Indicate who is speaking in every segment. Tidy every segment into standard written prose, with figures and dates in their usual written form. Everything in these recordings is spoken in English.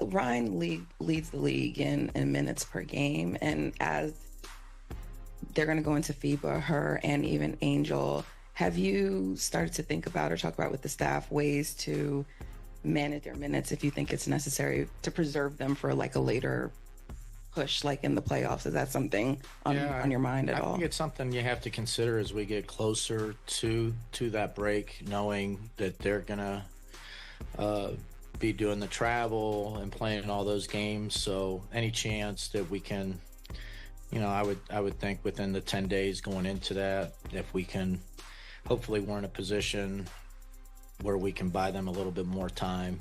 Speaker 1: Rhyne leads the league in minutes per game, and as they're going to go into FIBA, her and even Angel, have you started to think about or talk about with the staff ways to manage their minutes if you think it's necessary to preserve them for like a later push, like in the playoffs? Is that something on your mind at all?
Speaker 2: I think it's something you have to consider as we get closer to that break, knowing that they're gonna be doing the travel and playing all those games. So any chance that we can, I would think within the 10 days going into that, if we can, hopefully we're in a position where we can buy them a little bit more time,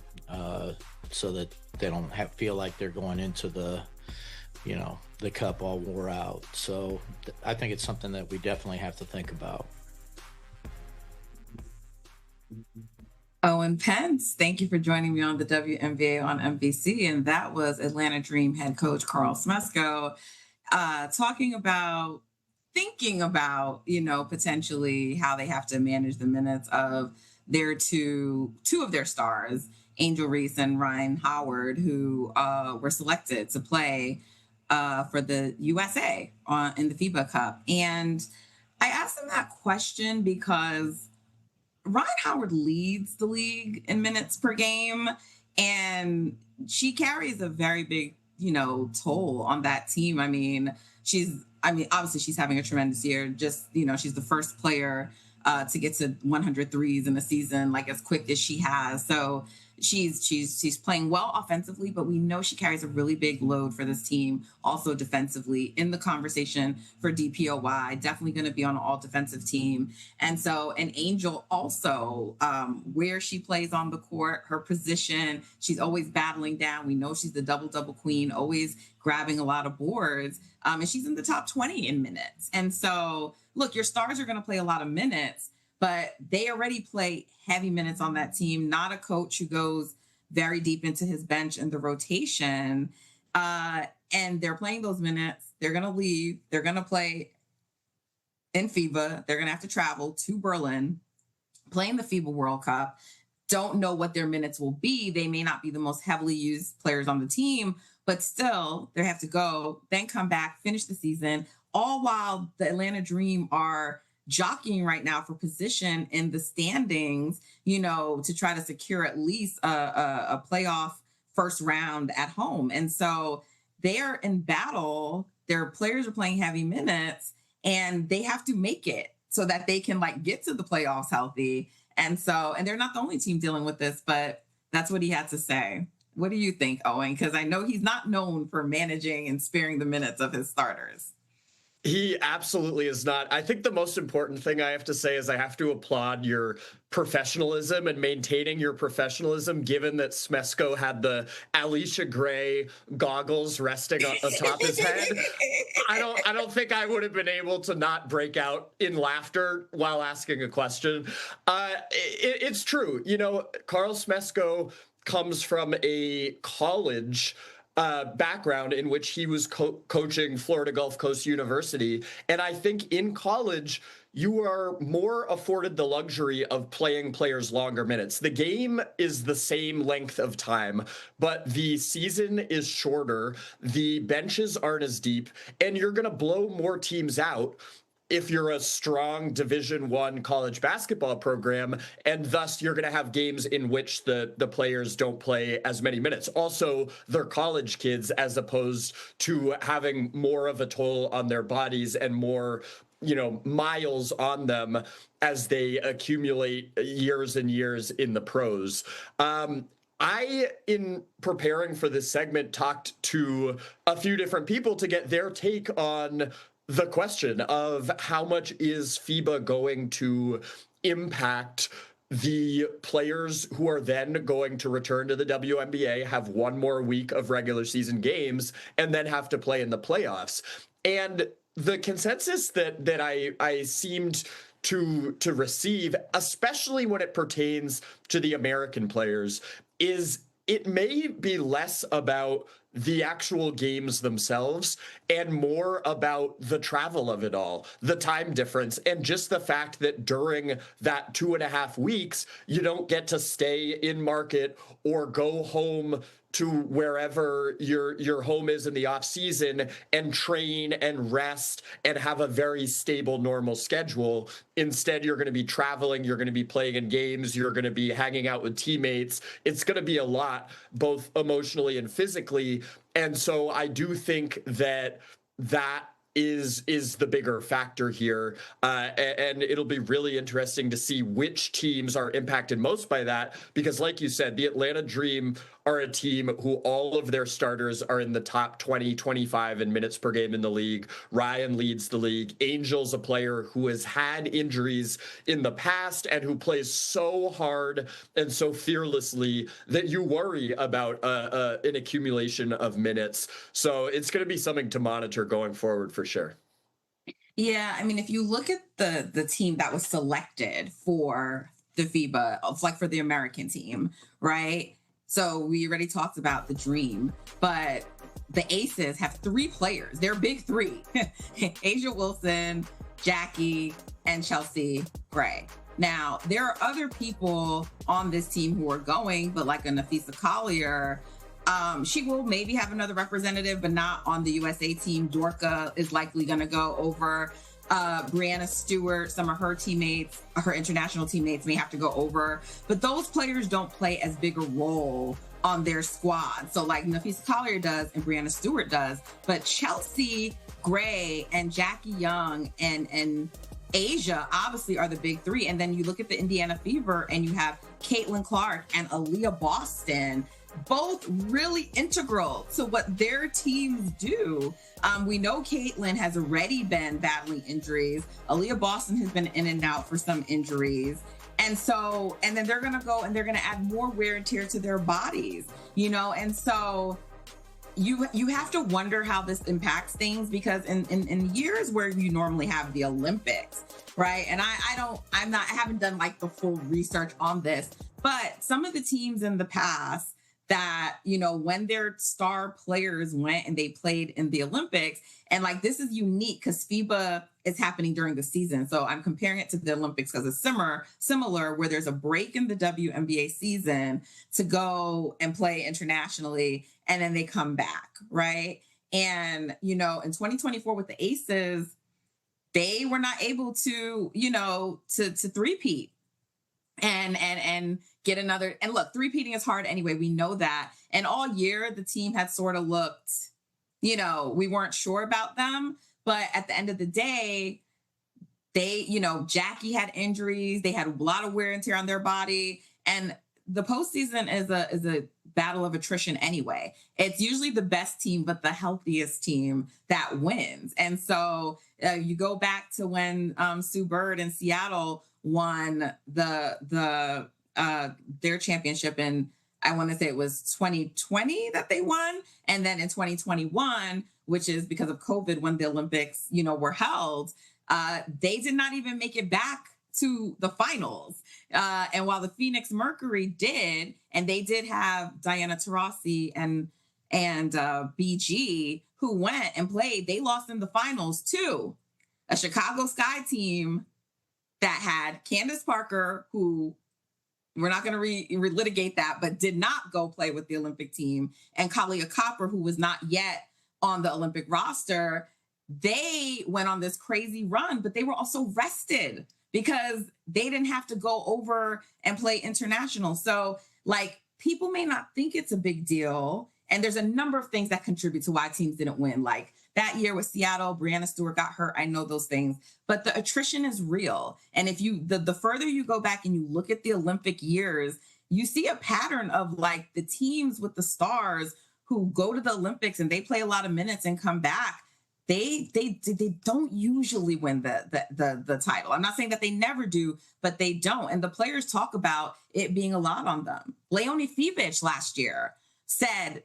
Speaker 2: so that they don't feel like they're going into the cup all wore out. So I think it's something that we definitely have to think about.
Speaker 3: Owen Pence, thank you for joining me on the WNBA on NBC. And that was Atlanta Dream head coach Carl Smesco thinking about, potentially how they have to manage the minutes of their two of their stars, Angel Reese and Rhyne Howard, who were selected to play for the USA in the FIBA Cup. And I asked them that question because Rhyne Howard leads the league in minutes per game, and she carries a very big, toll on that team. Obviously she's having a tremendous year. Just, she's the first player to get to 100 threes in a season, like as quick as she has. So she's playing well offensively, but we know she carries a really big load for this team. Also defensively, in the conversation for DPOY, definitely going to be on an all defensive team. And so an Angel also, where she plays on the court, her position, she's always battling down. We know she's the double queen, always grabbing a lot of boards. And she's in the top 20 in minutes. And so look, your stars are going to play a lot of minutes, but they already play heavy minutes on that team, not a coach who goes very deep into his bench and the rotation. And they're playing those minutes. They're going to leave. They're going to play in FIBA. They're going to have to travel to Berlin, play in the FIBA World Cup. Don't know what their minutes will be. They may not be the most heavily used players on the team, but still they have to go, then come back, finish the season, all while the Atlanta Dream are jockeying right now for position in the standings, to try to secure at least a playoff first round at home. And so they're in battle. Their players are playing heavy minutes, and they have to make it so that they can get to the playoffs healthy. And they're not the only team dealing with this, but that's what he had to say. What do you think, Owen? Because I know he's not known for managing and sparing the minutes of his starters.
Speaker 4: He absolutely is not. I think the most important thing I have to say is I have to applaud your professionalism and maintaining your professionalism, given that Smesco had the Alicia Gray goggles resting on atop his head. I don't think I would have been able to not break out in laughter while asking a question. It's true. Carl Smesco comes from a college background in which he was coaching Florida Gulf Coast University. And I think in college, you are more afforded the luxury of playing players longer minutes. The game is the same length of time, but the season is shorter. The benches aren't as deep, and you're going to blow more teams out if you're a strong Division I college basketball program, and thus you're going to have games in which the players don't play as many minutes. Also, they're college kids as opposed to having more of a toll on their bodies and more, miles on them as they accumulate years and years in the pros. I, in preparing for this segment, talked to a few different people to get their take on the question of how much is FIBA going to impact the players who are then going to return to the WNBA, have one more week of regular season games, and then have to play in the playoffs. And the consensus that I seemed to receive, especially when it pertains to the American players, is it may be less about the actual games themselves and more about the travel of it all, the time difference, and just the fact that during that 2.5 weeks, you don't get to stay in market or go home to wherever your home is in the off season and train and rest and have a very stable, normal schedule. Instead, you're going to be traveling, you're going to be playing in games, you're going to be hanging out with teammates. It's going to be a lot, both emotionally and physically. And so I do think that is the bigger factor here. And it'll be really interesting to see which teams are impacted most by that, because like you said, the Atlanta Dream are a team who all of their starters are in the top 20, 25 in minutes per game in the league. Rhyne leads the league. Angel's a player who has had injuries in the past and who plays so hard and so fearlessly that you worry about an accumulation of minutes. So it's going to be something to monitor going forward for sure.
Speaker 3: Yeah, I mean, if you look at the team that was selected for the FIBA, like for the American team, right? So we already talked about the Dream, but the Aces have 3 players. They're big 3. A'ja Wilson, Jackie, and Chelsea Gray. Now, there are other people on this team who are going, but like a Napheesa Collier, she will maybe have another representative, but not on the USA team. Dorka is likely going to go over. Brianna Stewart, some of her teammates, her international teammates may have to go over, but those players don't play as big a role on their squad. So like Napheesa Collier does and Brianna Stewart does, but Chelsea Gray and Jackie Young and A'ja obviously are the big 3. And then you look at the Indiana Fever and you have Caitlin Clark and Aaliyah Boston, both really integral to what their teams do. We know Caitlin has already been battling injuries. Aaliyah Boston has been in and out for some injuries. And then they're going to go and they're going to add more wear and tear to their bodies, And so you have to wonder how this impacts things, because in years where you normally have the Olympics, right? And I haven't done like the full research on this, but some of the teams in the past that, when their star players went and they played in the Olympics, and like this is unique because FIBA is happening during the season. So I'm comparing it to the Olympics because it's similar where there's a break in the WNBA season to go and play internationally, and then they come back, right? And, in 2024 with the Aces, they were not able to, to three-peat and get another. And look, three-peating is hard anyway. We know that. And all year, the team had sort of looked, we weren't sure about them. But at the end of the day, they, Jackie had injuries. They had a lot of wear and tear on their body. And the postseason is a battle of attrition anyway. It's usually the best team, but the healthiest team that wins. And so you go back to when Sue Bird in Seattle won their championship in, I want to say it was 2020 that they won. And then in 2021, which is because of COVID when the Olympics, were held, they did not even make it back to the finals. And while the Phoenix Mercury did, and they did have Diana Taurasi and BG who went and played, they lost in the finals to a Chicago Sky team that had Candace Parker, who we're not going to relitigate that, but did not go play with the Olympic team, and Kalia Copper, who was not yet on the Olympic roster. They went on this crazy run, but they were also rested because they didn't have to go over and play international. So like people may not think it's a big deal. And there's a number of things that contribute to why teams didn't win. Like that year with Seattle, Brianna Stewart got hurt. I know those things, but the attrition is real. And if you, the further you go back and you look at the Olympic years, you see a pattern of like the teams with the stars who go to the Olympics and they play a lot of minutes and come back. They don't usually win the title. I'm not saying that they never do, but they don't. And the players talk about it being a lot on them. Leonie Fibich last year said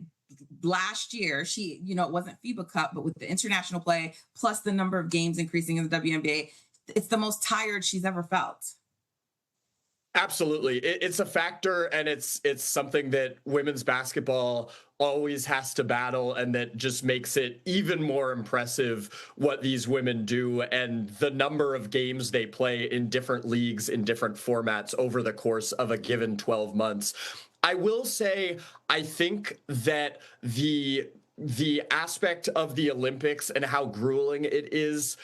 Speaker 3: she, it wasn't FIBA Cup, but with the international play, plus the number of games increasing in the WNBA, it's the most tired she's ever felt.
Speaker 4: Absolutely. It's a factor, and it's something that women's basketball always has to battle, and that just makes it even more impressive what these women do and the number of games they play in different leagues in different formats over the course of a given 12 months. I will say, I think that the aspect of the Olympics and how grueling it is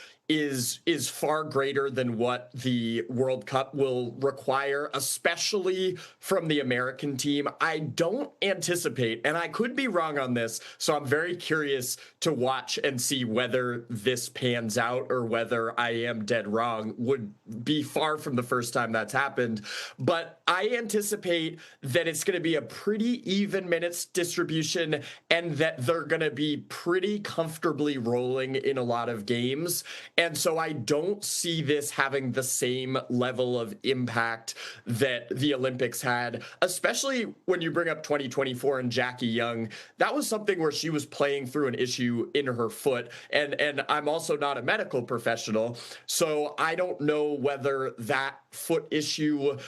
Speaker 4: far greater than what the World Cup will require, especially from the American team. I don't anticipate, and I could be wrong on this, so I'm very curious to watch and see whether this pans out or whether I am dead wrong. Would be far from the first time that's happened, but I anticipate that it's going to be a pretty even minutes distribution, and that they're going to be pretty comfortably rolling in a lot of games. And so I don't see this having the same level of impact that the Olympics had, especially when you bring up 2024 and Jackie Young. That was something where she was playing through an issue in her foot. And I'm also not a medical professional, so I don't know whether that foot issue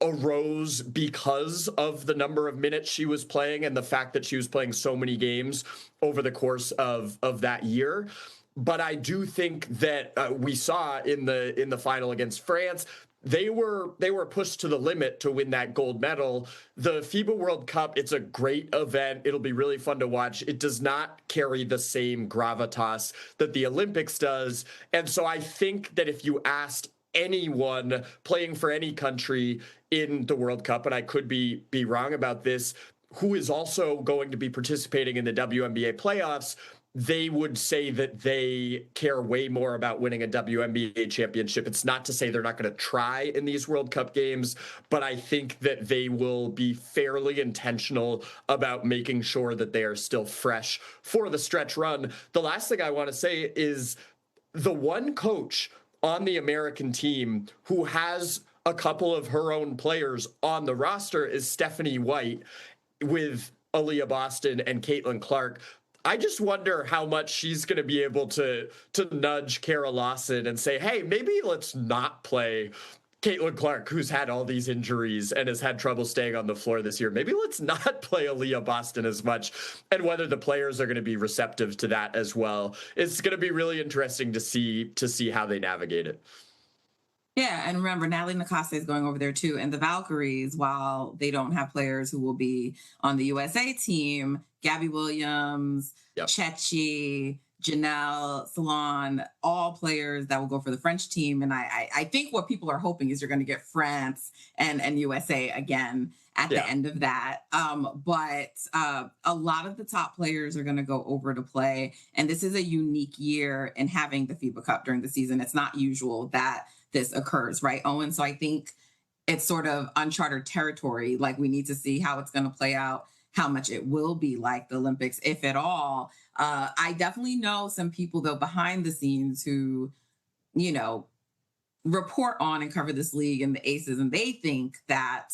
Speaker 4: arose because of the number of minutes she was playing and the fact that she was playing so many games over the course of that year. But I do think that we saw in the final against France, they were pushed to the limit to win that gold medal. The FIBA World Cup, it's a great event. It'll be really fun to watch. It does not carry the same gravitas that the Olympics does. And so I think that if you asked anyone playing for any country in the World Cup, and I could be wrong about this, who is also going to be participating in the WNBA playoffs, they would say that they care way more about winning a WNBA championship. It's not to say they're not going to try in these World Cup games, but I think that they will be fairly intentional about making sure that they are still fresh for the stretch run. The last thing I want to say is the one coach on the American team who has a couple of her own players on the roster is Stephanie White, with Aaliyah Boston and Caitlin Clark. I just wonder how much she's going to be able to nudge Kara Lawson and say, hey, maybe let's not play Caitlin Clark, who's had all these injuries and has had trouble staying on the floor this year. Maybe let's not play Aaliyah Boston as much, and whether the players are going to be receptive to that as well. It's going to be really interesting to see how they navigate it.
Speaker 3: Yeah, and remember, Natalie Nakase is going over there too. And the Valkyries, while they don't have players who will be on the USA team, Gabby Williams, Chechi, Janelle, Salon, all players that will go for the French team. And I think what people are hoping is you're going to get France and USA again at the end of that. But a lot of the top players are going to go over to play. And this is a unique year in having the FIBA Cup during the season. It's not usual that this occurs, right, Owen? So I think it's sort of uncharted territory. Like, we need to see how it's going to play out, how much it will be like the Olympics, if at all. I definitely know some people, though, behind the scenes who, you know, report on and cover this league and the aces, and they think that,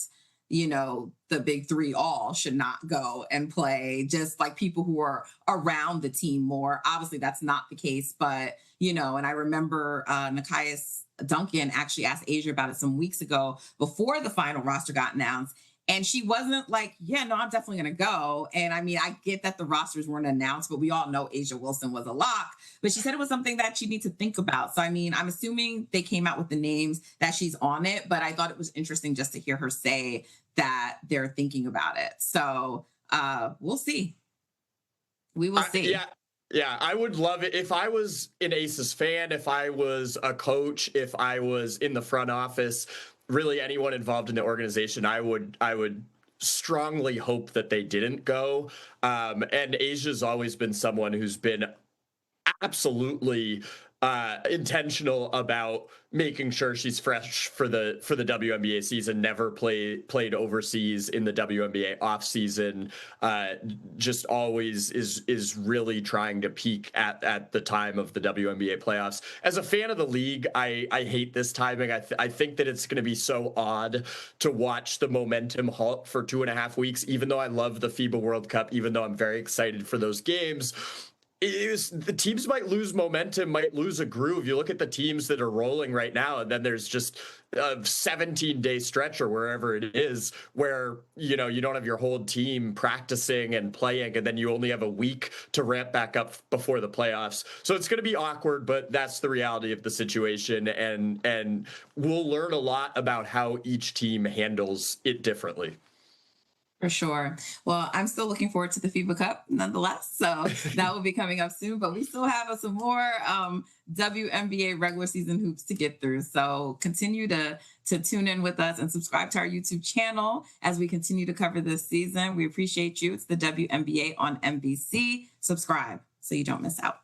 Speaker 3: you know, the big three all should not go and play, just like people who are around the team more. Obviously, that's not the case, but, you know, and I remember Nikias Duncan actually asked Asia about it some weeks ago before the final roster got announced. And she wasn't like, yeah, no, I'm definitely going to go. And I mean, I get that the rosters weren't announced, but we all know Asia Wilson was a lock. But she said it was something that you need to think about. So, I mean, I'm assuming they came out with the names that she's on it. But I thought it was interesting just to hear her say that they're thinking about it. So we'll see. We will see.
Speaker 4: Yeah, I would love it. If I was an Aces fan, if I was a coach, if I was in the front office, really anyone involved in the organization, I would strongly hope that they didn't go. And Asia's always been someone who's been absolutely intentional about making sure she's fresh for the WNBA season, never played overseas in the WNBA off season, just always is really trying to peak at the time of the WNBA playoffs. As a fan of the league, I hate this timing. I think that it's going to be so odd to watch the momentum halt for 2.5 weeks, even though I love the FIBA World Cup, even though I'm very excited for those games. the teams might lose momentum, might lose a groove. You look at the teams that are rolling right now, and then there's just a 17-day stretch or wherever it is where, you don't have your whole team practicing and playing, and then you only have a week to ramp back up before the playoffs. So it's going to be awkward, but that's the reality of the situation. And we'll learn a lot about how each team handles it differently.
Speaker 3: For sure. Well, I'm still looking forward to the FIBA Cup nonetheless. So that will be coming up soon, but we still have some more WNBA regular season hoops to get through. So continue to tune in with us and subscribe to our YouTube channel as we continue to cover this season. We appreciate you. It's the WNBA on NBC. Subscribe so you don't miss out.